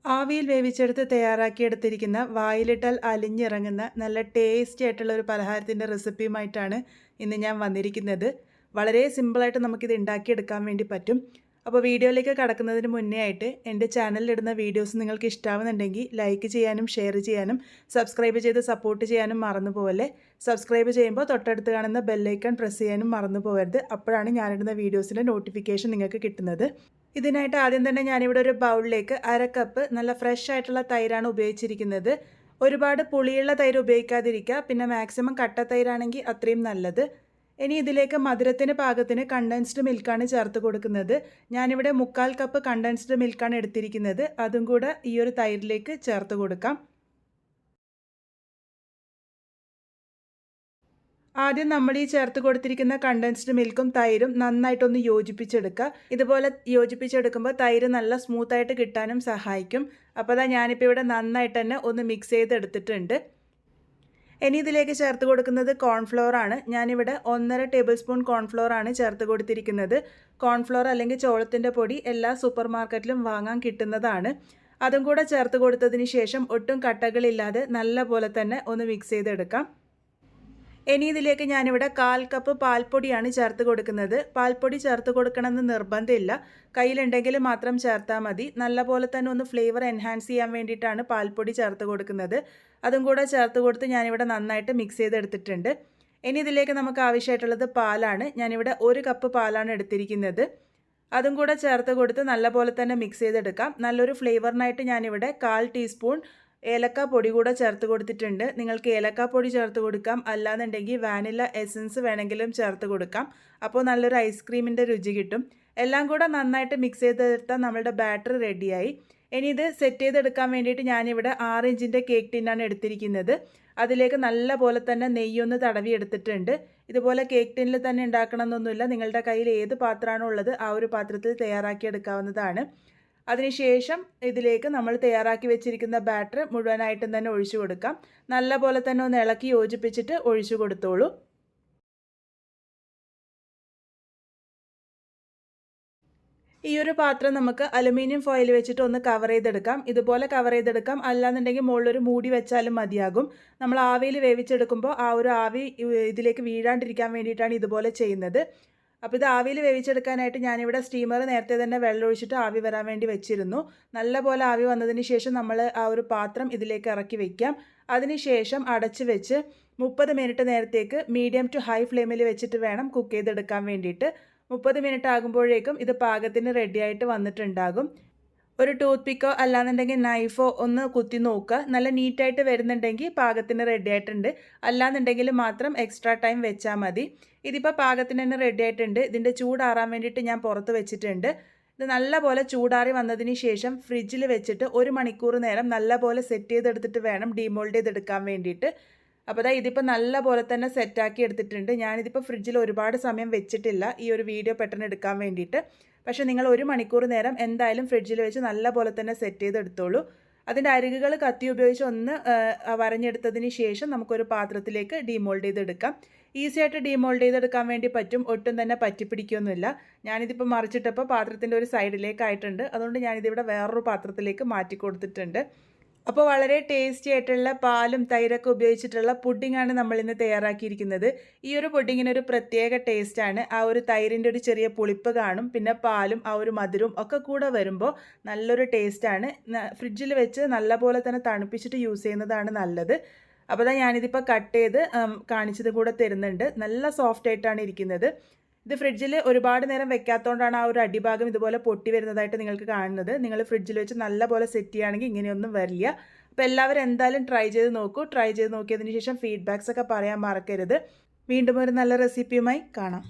ആവിയിൽ വേവിച്ചെടുത്ത് തയ്യാറാക്കിയെടുത്തിരിക്കുന്ന വായിലിട്ടാൽ അലിഞ്ഞിറങ്ങുന്ന നല്ല ടേസ്റ്റി ആയിട്ടുള്ള ഒരു പലഹാരത്തിൻ്റെ റെസിപ്പിയുമായിട്ടാണ് ഇന്ന് ഞാൻ വന്നിരിക്കുന്നത്. വളരെ സിമ്പിളായിട്ട് നമുക്കിത് ഉണ്ടാക്കിയെടുക്കാൻ വേണ്ടി പറ്റും. അപ്പോൾ വീഡിയോയിലേക്ക് കടക്കുന്നതിന് മുന്നേ ആയിട്ട് എൻ്റെ ചാനലിലിടുന്ന വീഡിയോസ് നിങ്ങൾക്ക് ഇഷ്ടമാവുന്നുണ്ടെങ്കിൽ ലൈക്ക് ചെയ്യാനും ഷെയർ ചെയ്യാനും സബ്സ്ക്രൈബ് ചെയ്ത് സപ്പോർട്ട് ചെയ്യാനും മറന്നു പോകല്ലേ. സബ്സ്ക്രൈബ് ചെയ്യുമ്പോൾ തൊട്ടടുത്ത് കാണുന്ന ബെല്ലൈക്കൺ പ്രസ് ചെയ്യാനും മറന്നു പോകരുത്. അപ്പോഴാണ് ഞാനിടുന്ന വീഡിയോസിൻ്റെ നോട്ടിഫിക്കേഷൻ നിങ്ങൾക്ക് കിട്ടുന്നത്. ഇതിനായിട്ട് ആദ്യം തന്നെ ഞാനിവിടെ ഒരു ബൗളിലേക്ക് 1/2 കപ്പ് നല്ല ഫ്രഷ് ആയിട്ടുള്ള തൈരാണ് ഉപയോഗിച്ചിരിക്കുന്നത്. ഒരുപാട് പുളിയുള്ള തൈര് ഉപയോഗിക്കാതിരിക്കുക, പിന്നെ മാക്സിമം കട്ട തൈരാണെങ്കിൽ അത്രയും നല്ലത്. ഇനി ഇതിലേക്ക് മധുരത്തിന് പാകത്തിന് കണ്ടൻസ്ഡ് മിൽക്കാണ് ചേർത്ത് കൊടുക്കുന്നത്. ഞാനിവിടെ 3/4 കപ്പ് കണ്ടൻസ്ഡ് മിൽക്കാണ് എടുത്തിരിക്കുന്നത്. അതും കൂടെ ഈ ഒരു തൈരിലേക്ക് ചേർത്ത് കൊടുക്കാം. ആദ്യം നമ്മൾ ഈ ചേർത്ത് കൊടുത്തിരിക്കുന്ന കണ്ടൻസ്ഡ് മിൽക്കും തൈരും നന്നായിട്ടൊന്ന് യോജിപ്പിച്ചെടുക്കുക. ഇതുപോലെ യോജിപ്പിച്ചെടുക്കുമ്പോൾ തൈര് നല്ല സ്മൂത്തായിട്ട് കിട്ടാനും സഹായിക്കും. അപ്പോൾ ഞാനിപ്പോൾ ഇവിടെ നന്നായിട്ട് തന്നെ ഒന്ന് മിക്സ് ചെയ്തെടുത്തിട്ടുണ്ട്. ഇനി ഇതിലേക്ക് ചേർത്ത് കൊടുക്കുന്നത് കോൺഫ്ലോർ ആണ്. ഞാനിവിടെ 1.5 ടേബിൾ സ്പൂൺ കോൺഫ്ലോർ ആണ് ചേർത്ത് കൊടുത്തിരിക്കുന്നത്. കോൺഫ്ലോർ അല്ലെങ്കിൽ ചോളത്തിൻ്റെ പൊടി എല്ലാ സൂപ്പർ മാർക്കറ്റിലും വാങ്ങാൻ കിട്ടുന്നതാണ്. അതും കൂടെ ചേർത്ത് കൊടുത്തതിന് ശേഷം ഒട്ടും കട്ടകളില്ലാതെ നല്ല പോലെ തന്നെ ഒന്ന് മിക്സ് ചെയ്തെടുക്കാം. ഇനി ഇതിലേക്ക് ഞാനിവിടെ 1/4 കപ്പ് പാൽപ്പൊടിയാണ് ചേർത്ത് കൊടുക്കുന്നത്. പാൽപ്പൊടി ചേർത്ത് കൊടുക്കണമെന്ന് നിർബന്ധമില്ല, കയ്യിലുണ്ടെങ്കിൽ മാത്രം ചേർത്താൽ മതി. നല്ലപോലെ തന്നെ ഒന്ന് ഫ്ലേവർ എൻഹാൻസ് ചെയ്യാൻ വേണ്ടിയിട്ടാണ് പാൽപ്പൊടി ചേർത്ത് കൊടുക്കുന്നത്. അതും കൂടെ ചേർത്ത് കൊടുത്ത് ഞാനിവിടെ നന്നായിട്ട് മിക്സ് ചെയ്തെടുത്തിട്ടുണ്ട്. ഇനി ഇതിലേക്ക് നമുക്ക് ആവശ്യമായിട്ടുള്ളത് പാലാണ്. ഞാനിവിടെ 1 കപ്പ് പാലാണ് എടുത്തിരിക്കുന്നത്. അതും കൂടെ ചേർത്ത് കൊടുത്ത് നല്ലപോലെ തന്നെ മിക്സ് ചെയ്തെടുക്കാം. നല്ലൊരു ഫ്ലേവറിനായിട്ട് ഞാനിവിടെ 1/4 ടീസ്പൂൺ ഏലക്ക പൊടി കൂടെ ചേർത്ത് കൊടുത്തിട്ടുണ്ട്. നിങ്ങൾക്ക് ഏലക്ക പൊടി ചേർത്ത് കൊടുക്കാം, അല്ലാന്നുണ്ടെങ്കിൽ വാനില എസൻസ് വേണമെങ്കിലും ചേർത്ത് കൊടുക്കാം. അപ്പോൾ നല്ലൊരു ഐസ്ക്രീമിൻ്റെ രുചി കിട്ടും. എല്ലാം കൂടെ നന്നായിട്ട് മിക്സ് ചെയ്തെടുത്താൽ നമ്മളുടെ ബാറ്റർ റെഡിയായി. ഇനി ഇത് സെറ്റ് ചെയ്തെടുക്കാൻ വേണ്ടിയിട്ട് ഞാനിവിടെ 6 ഇഞ്ചിൻ്റെ കേക്ക് ടിന്നാണ് എടുത്തിരിക്കുന്നത്. അതിലേക്ക് നല്ല പോലെ തന്നെ നെയ്യൊന്ന് തടവി എടുത്തിട്ടുണ്ട്. ഇതുപോലെ കേക്ക് ടിന്നിൽ തന്നെ ഉണ്ടാക്കണമെന്നൊന്നുമില്ല, നിങ്ങളുടെ കയ്യിൽ ഏത് പാത്രമാണോ ഉള്ളത് ആ ഒരു പാത്രത്തിൽ തയ്യാറാക്കി എടുക്കാവുന്നതാണ്. അതിനുശേഷം ഇതിലേക്ക് നമ്മൾ തയ്യാറാക്കി വെച്ചിരിക്കുന്ന ബാറ്റർ മുഴുവനായിട്ടും തന്നെ ഒഴിച്ചു കൊടുക്കാം. നല്ല പോലെ തന്നെ ഒന്ന് ഇളക്കി യോജിപ്പിച്ചിട്ട് ഒഴിച്ചു കൊടുത്തോളൂ. ഈ ഒരു പാത്രം നമുക്ക് അലുമിനിയം ഫോയിൽ വെച്ചിട്ട് ഒന്ന് കവർ ചെയ്തെടുക്കാം. ഇതുപോലെ കവർ ചെയ്തെടുക്കാം, അല്ലാന്നുണ്ടെങ്കിൽ മുകളിലൊരു മൂടി വെച്ചാലും മതിയാകും. നമ്മൾ ആവിയിൽ വേവിച്ചെടുക്കുമ്പോൾ ആ ഒരു ആവി ഇതിലേക്ക് വീഴാണ്ടിരിക്കാൻ വേണ്ടിയിട്ടാണ് ഇതുപോലെ ചെയ്യുന്നത്. അപ്പോൾ ഇത് ആവിയിൽ വേവിച്ചെടുക്കാനായിട്ട് ഞാനിവിടെ സ്റ്റീമർ നേരത്തെ തന്നെ വെള്ളം ഒഴിച്ചിട്ട് ആവി വരാൻ വേണ്ടി വെച്ചിരുന്നു. നല്ല പോലെ ആവി വന്നതിന് ശേഷം നമ്മൾ ആ ഒരു പാത്രം ഇതിലേക്ക് ഇറക്കി വയ്ക്കാം. അതിനുശേഷം അടച്ച് വെച്ച് 30 മിനിറ്റ് നേരത്തേക്ക് മീഡിയം ടു ഹൈ ഫ്ലെയിമിൽ വെച്ചിട്ട് വേണം കുക്ക് ചെയ്തെടുക്കാൻ വേണ്ടിയിട്ട്. 30 മിനിറ്റ് ആകുമ്പോഴേക്കും ഇത് പാകത്തിന് റെഡിയായിട്ട് വന്നിട്ടുണ്ടാകും. ഒരു ടൂത്ത് പിക്കോ അല്ലാന്നുണ്ടെങ്കിൽ നൈഫോ ഒന്ന് കുത്തി നോക്കുക. നല്ല നീറ്റായിട്ട് വരുന്നുണ്ടെങ്കിൽ പാകത്തിന് റെഡി ആയിട്ടുണ്ട്, അല്ലാന്നുണ്ടെങ്കിൽ മാത്രം എക്സ്ട്രാ ടൈം വെച്ചാൽ മതി. ഇതിപ്പോൾ പാകത്തിന് തന്നെ റെഡി ആയിട്ടുണ്ട്. ഇതിൻ്റെ ചൂടാറാൻ വേണ്ടിയിട്ട് ഞാൻ പുറത്ത് വെച്ചിട്ടുണ്ട്. ഇത് നല്ലപോലെ ചൂടാറി വന്നതിന് ശേഷം ഫ്രിഡ്ജിൽ വെച്ചിട്ട് 1 മണിക്കൂർ നേരം നല്ലപോലെ സെറ്റ് ചെയ്തെടുത്തിട്ട് വേണം ഡീമോൾഡ് ചെയ്തെടുക്കാൻ വേണ്ടിയിട്ട്. അപ്പോൾ ഇതിപ്പോൾ നല്ല പോലെ തന്നെ സെറ്റാക്കി എടുത്തിട്ടുണ്ട്. ഞാനിതിപ്പോൾ ഫ്രിഡ്ജിൽ ഒരുപാട് സമയം വെച്ചിട്ടില്ല ഈ ഒരു വീഡിയോ പെട്ടെന്ന് എടുക്കാൻ വേണ്ടിയിട്ട്. പക്ഷേ നിങ്ങൾ 1 മണിക്കൂർ നേരം എന്തായാലും ഫ്രിഡ്ജിൽ വെച്ച് നല്ല പോലെ തന്നെ സെറ്റ് ചെയ്തെടുത്തോളൂ. അതിൻ്റെ അരികുകൾ കത്തി ഉപയോഗിച്ച് ഒന്ന് വരഞ്ഞെടുത്തതിന് ശേഷം നമുക്കൊരു പാത്രത്തിലേക്ക് ഡീമോൾഡ് ചെയ്തെടുക്കാം. ഈസി ആയിട്ട് ഡീമോൾഡ് ചെയ്തെടുക്കാൻ വേണ്ടി പറ്റും, ഒട്ടും തന്നെ പറ്റിപ്പിടിക്കുകയൊന്നുമില്ല. ഞാനിതിപ്പോൾ മറിച്ചിട്ടപ്പോൾ പാത്രത്തിൻ്റെ ഒരു സൈഡിലേക്കായിട്ടുണ്ട്, അതുകൊണ്ട് ഞാനിതിവിടെ വേറൊരു പാത്രത്തിലേക്ക് മാറ്റി കൊടുത്തിട്ടുണ്ട്. അപ്പോൾ വളരെ ടേസ്റ്റി ആയിട്ടുള്ള പാലും തൈരൊക്കെ ഉപയോഗിച്ചിട്ടുള്ള പുഡിങ്ങാണ് നമ്മളിന്ന് തയ്യാറാക്കിയിരിക്കുന്നത്. ഈ ഒരു പുഡിങ്ങിനൊരു പ്രത്യേക ടേസ്റ്റാണ്. ആ ഒരു തൈരിൻ്റെ ഒരു ചെറിയ പുളിപ്പ് കാണും, പിന്നെ പാലും ആ ഒരു മധുരവും ഒക്കെ കൂടെ വരുമ്പോൾ നല്ലൊരു ടേസ്റ്റാണ്. ഫ്രിഡ്ജിൽ വെച്ച് നല്ലപോലെ തന്നെ തണുപ്പിച്ചിട്ട് യൂസ് ചെയ്യുന്നതാണ് നല്ലത്. അപ്പോൾ ഞാനിതിപ്പോൾ കട്ട് ചെയ്ത് കാണിച്ചത് കൂടെ തരുന്നുണ്ട്. നല്ല സോഫ്റ്റ് ആയിട്ടാണ് ഇരിക്കുന്നത്. ഇത് ഫ്രിഡ്ജിൽ ഒരുപാട് നേരം വെക്കാത്തതുകൊണ്ടാണ് ആ ഒരു അടിഭാഗം ഇതുപോലെ പൊട്ടി വരുന്നതായിട്ട് നിങ്ങൾക്ക് കാണുന്നത്. നിങ്ങൾ ഫ്രിഡ്ജിൽ വെച്ച് നല്ലപോലെ സെറ്റ് ചെയ്യുകയാണെങ്കിൽ ഇങ്ങനെയൊന്നും വരില്ല. അപ്പോൾ എല്ലാവരും എന്തായാലും ട്രൈ ചെയ്ത് നോക്കൂ. ട്രൈ ചെയ്ത് നോക്കിയതിന് ശേഷം ഫീഡ്ബാക്സ് ഒക്കെ പറയാൻ മറക്കരുത്. വീണ്ടും ഒരു നല്ല റെസിപ്പിയുമായി കാണാം.